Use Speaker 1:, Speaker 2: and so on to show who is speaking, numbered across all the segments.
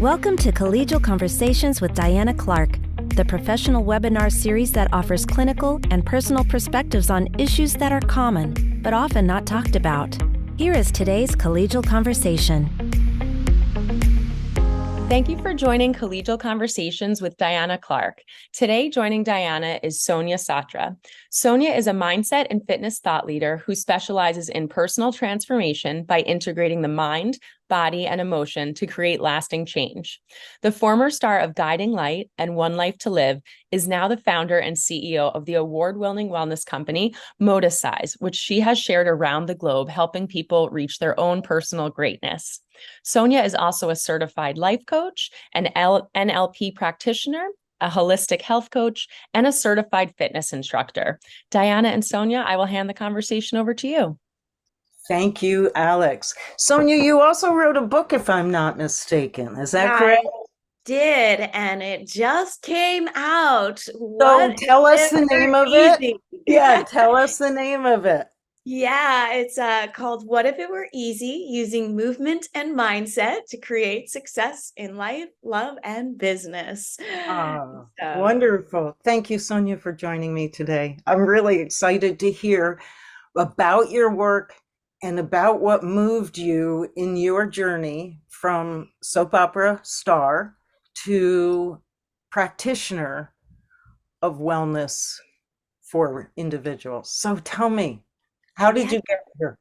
Speaker 1: Welcome to Collegial Conversations with Diana Clark, the professional webinar series that offers clinical and personal perspectives on issues that are common, but often not talked about. Here is today's Collegial Conversation.
Speaker 2: Thank you for joining Collegial Conversations with Diana Clark. Today, joining Diana is Sonia Satra. Sonia is a mindset and fitness thought leader who specializes in personal transformation by integrating the mind, body, and emotion to create lasting change. The former star of Guiding Light and One Life to Live is now the founder and CEO of the award-winning wellness company, Moticise, which she has shared around the globe, helping people reach their own personal greatness. Sonia is also a certified life coach, an NLP practitioner, a holistic health coach, and a certified fitness instructor. Diana and Sonia, I will hand the conversation over to you.
Speaker 3: Thank you, Alex. Sonia, you also wrote a book, if I'm not mistaken. Is that correct?
Speaker 4: I did, and it just came out.
Speaker 3: So tell us the name of it. Yeah, tell us the name of it.
Speaker 4: Yeah, it's called What If It Were Easy? Using Movement and Mindset to Create Success in Life, Love, and Business.
Speaker 3: Wonderful. Thank you, Sonia, for joining me today. I'm really excited to hear about your work and about what moved you in your journey from soap opera star to practitioner of wellness for individuals. So tell me, how did you get here?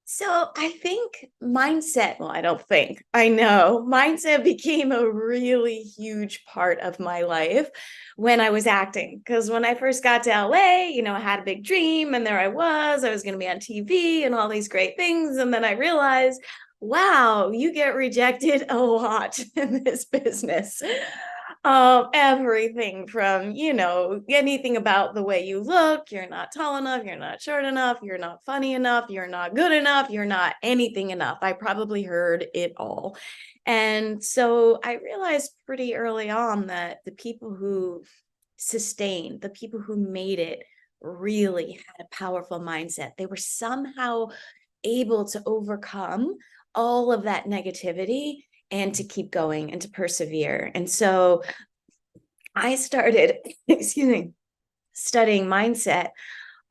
Speaker 4: So I think mindset, well, I don't think, I know mindset became a really huge part of my life when I was acting. Because when I first got to LA, I had a big dream and there I was going to be on TV and all these great things. And then I realized, wow, you get rejected a lot in this business. Everything from, anything about the way you look, you're not tall enough, you're not short enough, you're not funny enough, you're not good enough, you're not anything enough. I probably heard it all. And so I realized pretty early on that the people who sustained, the people who made it really had a powerful mindset. They were somehow able to overcome all of that negativity and to keep going and to persevere. And so I started, studying mindset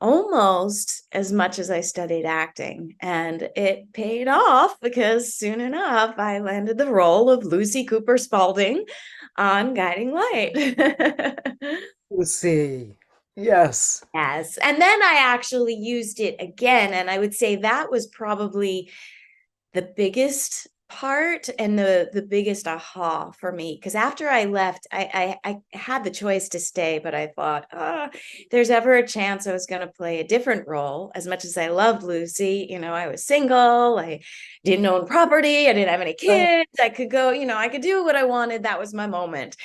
Speaker 4: almost as much as I studied acting. And it paid off because soon enough, I landed the role of Lucy Cooper Spalding on Guiding Light.
Speaker 3: Lucy. Yes.
Speaker 4: Yes. And then I actually used it again. And I would say that was probably the biggest part and the biggest aha for me, because after I left, I had the choice to stay, but I thought, if there's ever a chance I was going to play a different role. As much as I loved Lucy, I was single, I didn't own property, I didn't have any kids, I could go, I could do what I wanted. That was my moment.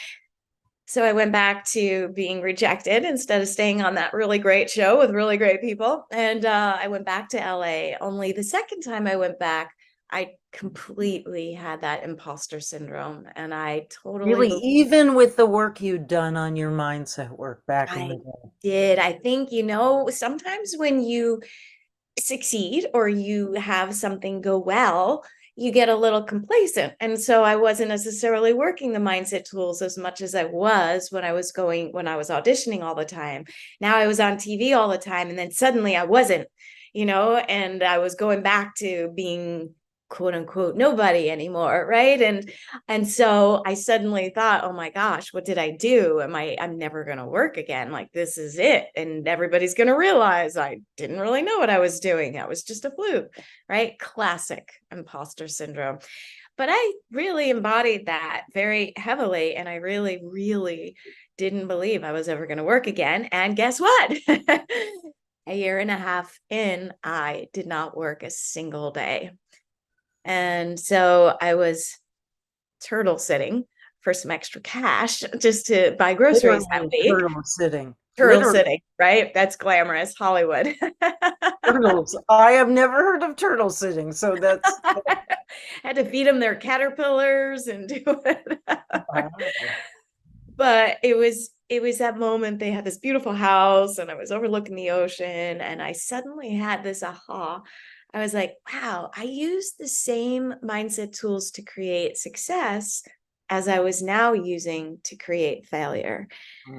Speaker 4: So I went back to being rejected instead of staying on that really great show with really great people. And I went back to LA. Only the second time I went back, I completely had that imposter syndrome, and I totally
Speaker 3: really, even with the work you'd done on your mindset work back in the day.
Speaker 4: Did. I think, sometimes when you succeed or you have something go well, you get a little complacent. And so I wasn't necessarily working the mindset tools as much as I was when I was auditioning all the time. Now I was on TV all the time, and then suddenly I wasn't, and I was going back to being quote unquote nobody anymore, right? And so I suddenly thought, oh my gosh, what did I do? I'm never going to work again. Like, this is it, and everybody's going to realize I didn't really know what I was doing. That was just a fluke, right? Classic imposter syndrome. But I really embodied that very heavily, and I really, really didn't believe I was ever going to work again. And guess what? A year and a half in, I did not work a single day. And so I was turtle sitting for some extra cash just to buy groceries that week. Turtle sitting, right? That's glamorous Hollywood.
Speaker 3: Turtles. I have never heard of turtle sitting, so that's.
Speaker 4: Had to feed them their caterpillars and do it. Wow. But it was that moment. They had this beautiful house, and I was overlooking the ocean, and I suddenly had this aha I was like, wow, I use the same mindset tools to create success as I was now using to create failure.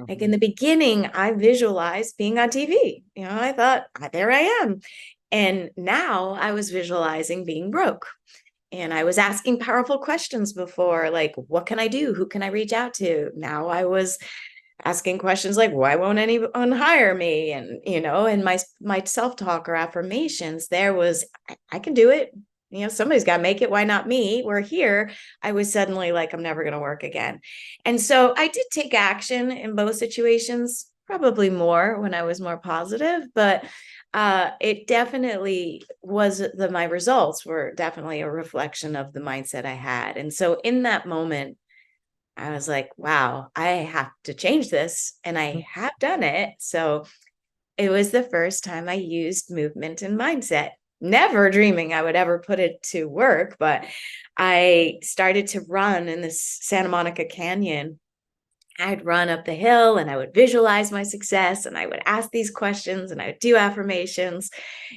Speaker 4: Like in the beginning, I visualized being on TV. I thought, there I am. And now I was visualizing being broke. And I was asking powerful questions before, like, what can I do? Who can I reach out to? Now I was asking questions like, why won't anyone hire me? And, and my self-talk or affirmations, there was, I can do it. Somebody's got to make it. Why not me? Where here, I was suddenly like, I'm never going to work again. And so I did take action in both situations, probably more when I was more positive, but it definitely was my results were definitely a reflection of the mindset I had. And so in that moment, I was like, wow, I have to change this. And I have done it. So it was the first time I used movement and mindset, never dreaming I would ever put it to work. But I started to run in this Santa Monica Canyon. I'd run up the hill and I would visualize my success and I would ask these questions and I would do affirmations.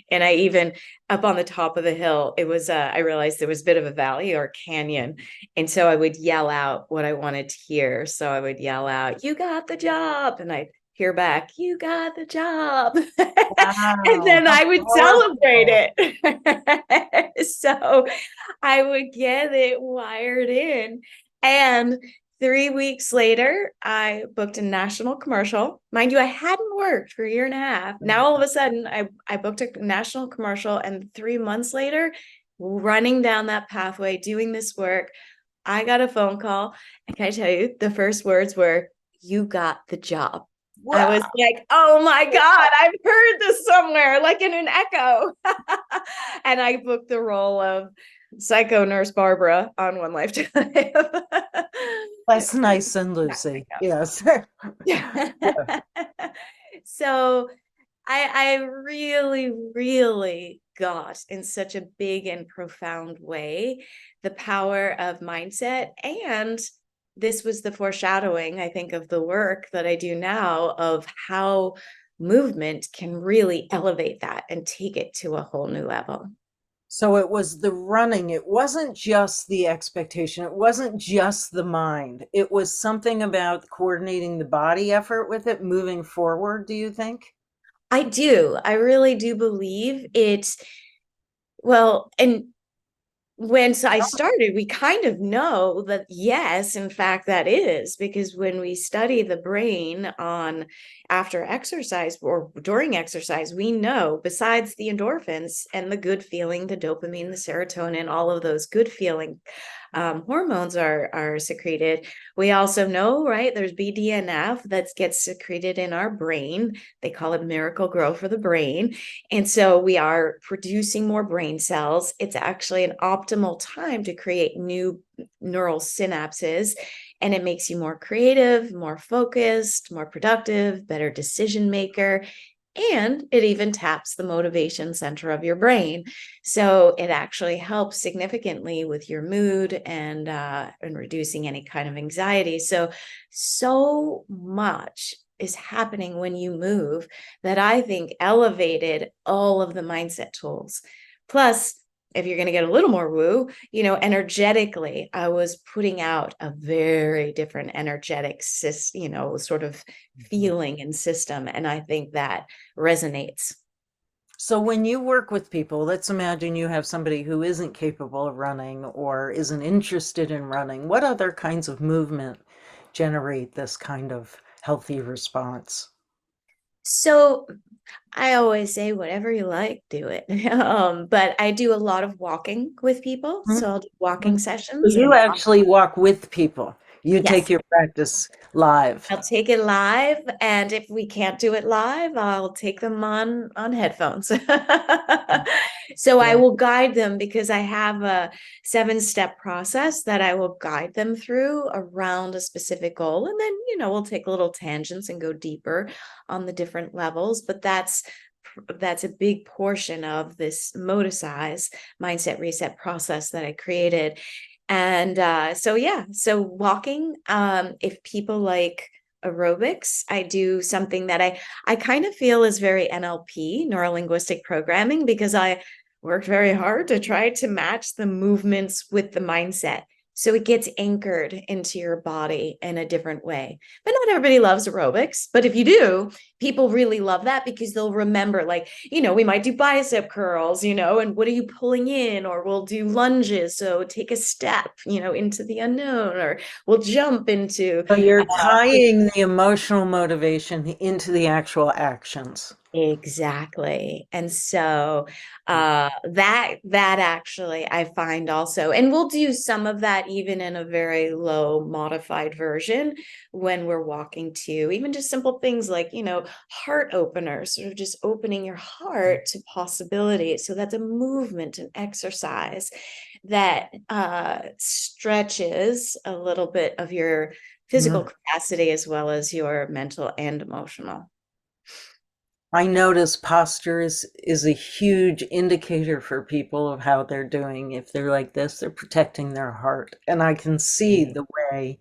Speaker 4: And I even up on the top of the hill, it was, I realized there was a bit of a valley or canyon. And so I would yell out what I wanted to hear. So I would yell out, you got the job. And I'd hear back, you got the job.
Speaker 3: Wow,
Speaker 4: and then
Speaker 3: how
Speaker 4: I would celebrate it. So I would get it wired in. And 3 weeks later, I booked a national commercial. Mind you, I hadn't worked for a year and a half. Now, all of a sudden, I booked a national commercial, and 3 months later, running down that pathway, doing this work, I got a phone call. And can I tell you, the first words were, you got the job. Wow. I was like, oh my God, I've heard this somewhere, like in an echo. And I booked the role of psycho nurse Barbara on One Life to Live.
Speaker 3: That's nice and Lucy. Yes.
Speaker 4: So I really, really got in such a big and profound way the power of mindset. And this was the foreshadowing, I think, of the work that I do now of how movement can really elevate that and take it to a whole new level.
Speaker 3: So it was the running. It wasn't just the expectation. It wasn't just the mind. It was something about coordinating the body effort with it, moving forward, do you think?
Speaker 4: I do. I really do believe it. Well, and when I started, we kind of know that, yes, in fact, that is, because when we study the brain on after exercise or during exercise, we know besides the endorphins and the good feeling, the dopamine, the serotonin, all of those good feeling hormones are secreted. We also know, right, there's BDNF that gets secreted in our brain. They call it miracle grow for the brain. And so we are producing more brain cells. It's actually an optimal time to create new neural synapses. And it makes you more creative, more focused, more productive, better decision maker. And it even taps the motivation center of your brain. So it actually helps significantly with your mood and reducing any kind of anxiety. So much is happening when you move that I think elevated all of the mindset tools. Plus, if you're going to get a little more woo, energetically, I was putting out a very different energetic, sort of feeling and system. And I think that resonates.
Speaker 3: So when you work with people, let's imagine you have somebody who isn't capable of running or isn't interested in running. What other kinds of movement generate this kind of healthy response?
Speaker 4: So I always say, whatever you like, do it. But I do a lot of walking with people. So I'll do walking sessions.
Speaker 3: So you actually walk with people. You take
Speaker 4: Yes.
Speaker 3: your practice live.
Speaker 4: I'll take it live. And if we can't do it live, I'll take them on headphones. So I will guide them because I have a 7-step process that I will guide them through around a specific goal. And then, we'll take little tangents and go deeper on the different levels. But that's a big portion of this Moticise mindset reset process that I created. And so walking, if people like aerobics, I do something that I kind of feel is very NLP, neuro linguistic programming, because worked very hard to try to match the movements with the mindset. So it gets anchored into your body in a different way. But not everybody loves aerobics. But if you do, people really love that because they'll remember, like, we might do bicep curls, and what are you pulling in? Or we'll do lunges. So take a step, into the unknown, or we'll jump into.
Speaker 3: So you're tying the emotional motivation into the actual actions.
Speaker 4: Exactly. And so that actually I find also, and we'll do some of that even in a very low modified version when we're walking too, even just simple things like, heart openers, sort of just opening your heart to possibility. So that's a movement, an exercise that stretches a little bit of your physical capacity as well as your mental and emotional.
Speaker 3: I notice posture is a huge indicator for people of how they're doing. If they're like this, they're protecting their heart. And I can see the way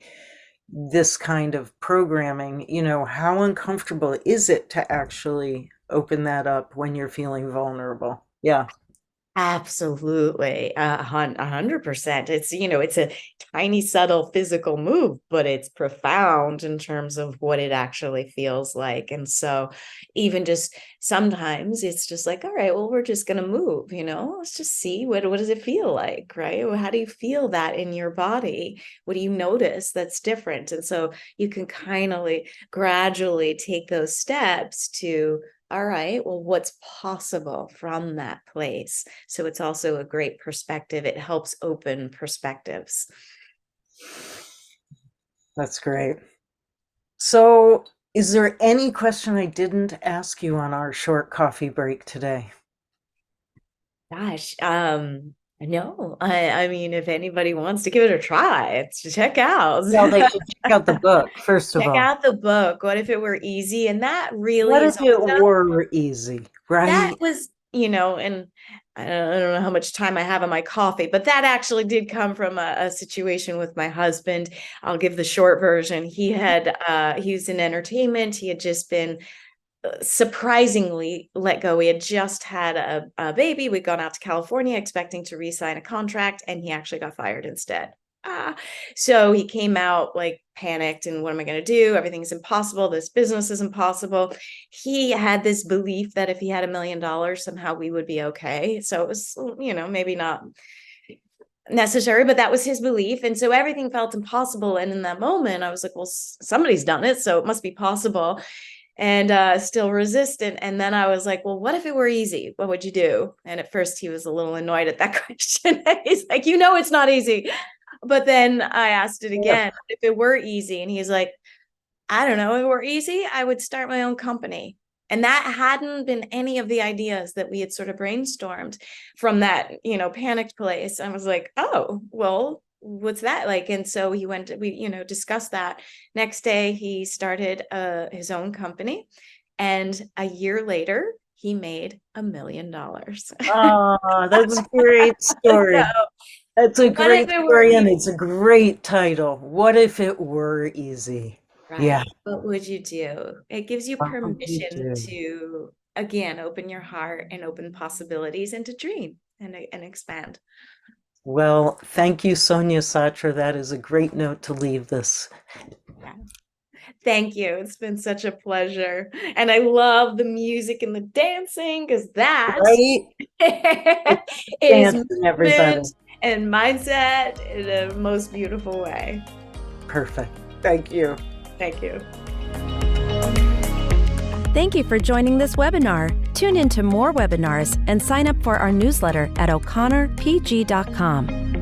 Speaker 3: this kind of programming, how uncomfortable is it to actually open that up when you're feeling vulnerable? Yeah.
Speaker 4: Absolutely. 100%. It's, it's a tiny, subtle physical move, but it's profound in terms of what it actually feels like. And so even just sometimes it's just like, all right, well, we're just going to move, let's just see what does it feel like, right? Well, how do you feel that in your body? What do you notice that's different? And so you can kind of gradually take those steps to, all right, well, what's possible from that place? So it's also a great perspective. It helps open perspectives.
Speaker 3: That's great. So is there any question I didn't ask you on our short coffee break today?
Speaker 4: Gosh, no, I mean, if anybody wants to give it a try, it's to check out.
Speaker 3: Well, they should check out the book, first of all.
Speaker 4: Check out the book, What If It Were Easy? And that really
Speaker 3: What
Speaker 4: is
Speaker 3: if it were easy, right?
Speaker 4: That was, and I don't know how much time I have on my coffee, but that actually did come from a situation with my husband. I'll give the short version. He was in entertainment. He had just been surprisingly let go. We had just had a baby. We'd gone out to California expecting to re-sign a contract, and he actually got fired instead. So he came out like panicked and what am I going to do? Everything's impossible. This business is impossible. He had this belief that if he had $1 million, somehow we would be okay. So it was, maybe not necessary, but that was his belief. And so everything felt impossible. And in that moment, I was like, well, somebody's done it, so it must be possible. And still resistant. And then I was like, well, what if it were easy? What would you do? And at first he was a little annoyed at that question. He's like, it's not easy. But then I asked it again, if it were easy. And he's like, I don't know, if it were easy, I would start my own company. And that hadn't been any of the ideas that we had sort of brainstormed from that, panicked place. I was like, oh, well, what's that like? And so we discussed that. Next day, he started his own company. And a year later, he made $1 million.
Speaker 3: Oh, that's a great story. That's a great story, and it's a great title. What if it were easy?
Speaker 4: Right.
Speaker 3: Yeah.
Speaker 4: What would you do? It gives you permission to, again, open your heart and open possibilities and to dream and expand.
Speaker 3: Well, thank you, Sonia Satra. That is a great note to leave this.
Speaker 4: Yeah. Thank you. It's been such a pleasure. And I love the music and the dancing because that is movement and mindset in a most beautiful way.
Speaker 3: Perfect. Thank you.
Speaker 4: Thank you.
Speaker 1: Thank you for joining this webinar. Tune in to more webinars and sign up for our newsletter at o'connorpg.com.